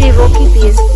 Vivo की PSP।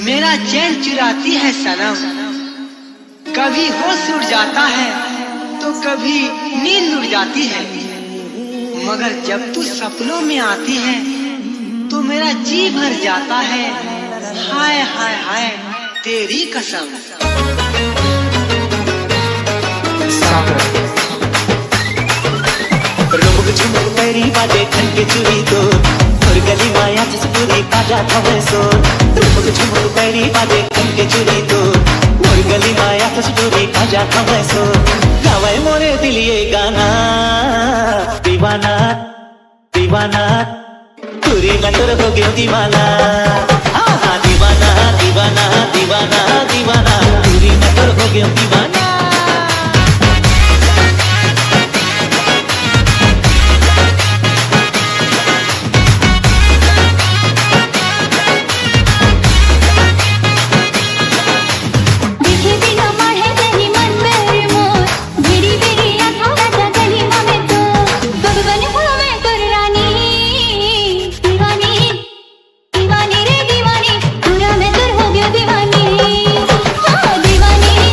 मेरा चैन चुराती है सनम, कभी होश उड़ जाता है तो कभी नींद उड़ जाती है, मगर जब तू सपनों में आती है तो मेरा जी भर जाता है। हाय हाय हाय तेरी कसम। रुमुक झुमुक मेरी बातें खन के चुरी तो और गली माया जिस पूरी काटा था मैं सो। रुमुक झुमुक मेरी बातें खन के चुरी तो और गली माया जिस पूरी काटा था मैं सो। गावे मोरे दिल ये गाना दीवाना दीवाना पूरी मैं तेरे हो गया दीवाना। हाँ हाँ दीवाना दीवाना दीवाना दीवाना पूरी मैं तेरे हो गया दीवाना।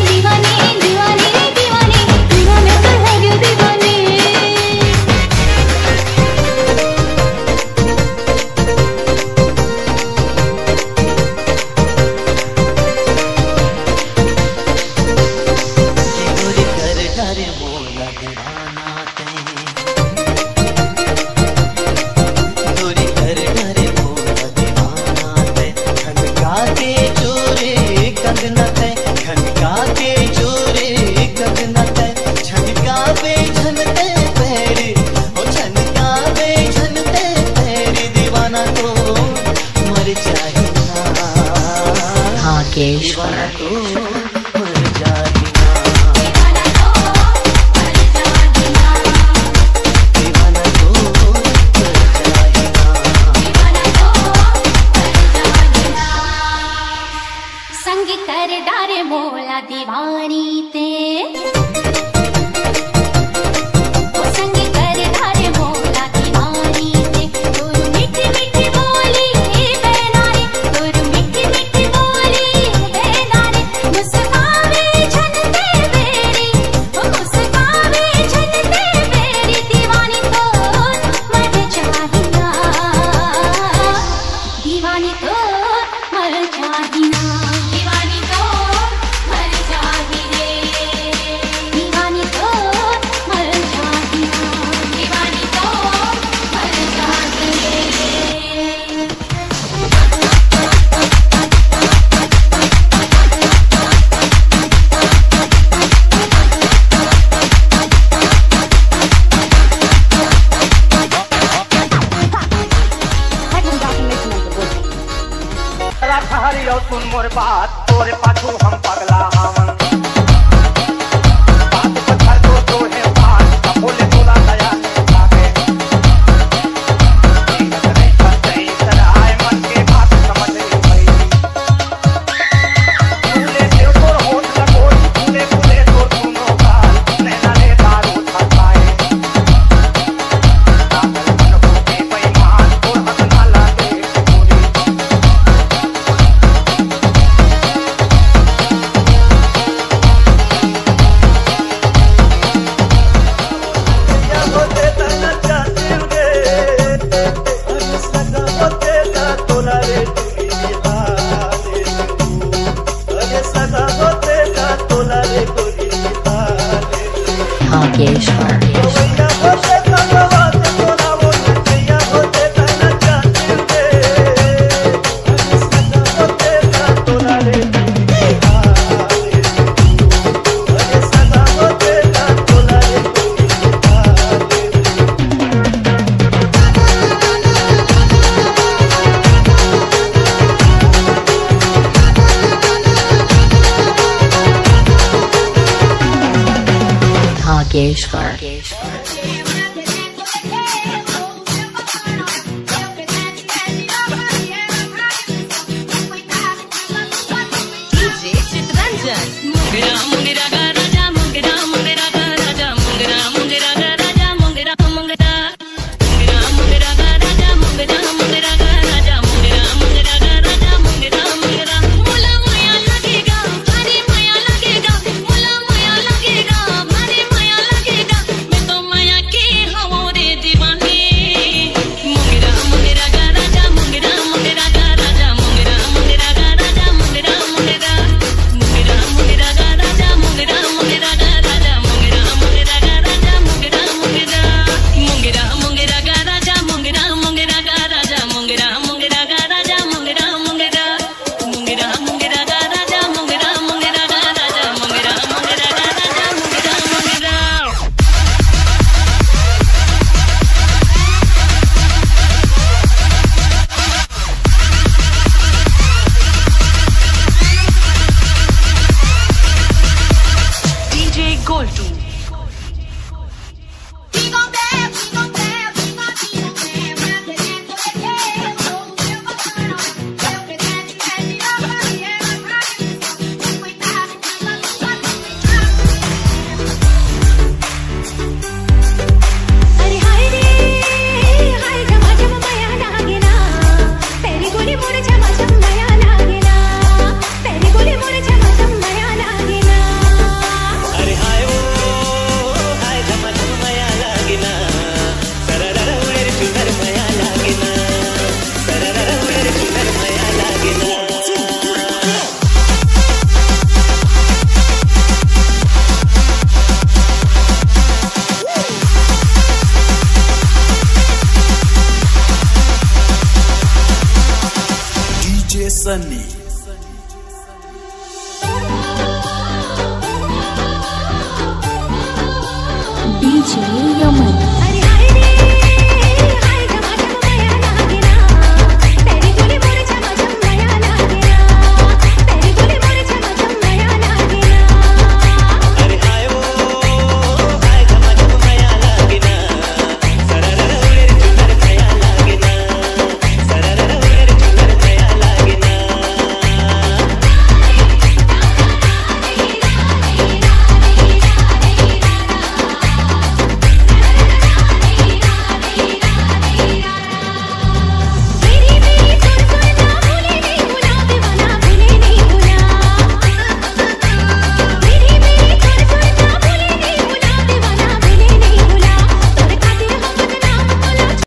दीवानी तो मर जाए ना, दीवाना तो मर जाए ना, दीवाना तो मर जाए ना, दीवाना तो मर जाए ना। संग कर डारे मोला दीवानी ते, संग कर डारे मोला दीवानी ते। तोर मीठी मीठी बोली बेनारे, तोर मीठी मीठी बोली बेनारे। मुस्कावे झनते बेरी, मुस्कावे झनते बेरी। दीवानी तो मर जाए ना, दीवानी तो मर जाए ना, दीवानी तो मर जाए रे, दीवानी तो मर जाए ना, दीवानी तो मर जाए रे। जरा ठहरियो सुन मोर बात, तोरे पाछू हम पगला हवन। बात को छर दो तो है बात, बोले बोला दया लागे। नींद नहीं फंसई सराय मन के बात समझ नहीं पई। फूले देव तोर होठ लगोई, फूले फूले तोर सुनो गाल, नैना ले दारू छलकाए। पागल मन हो के बेईमान, तोर हक ना लागे पूरी। Yogesh Varma.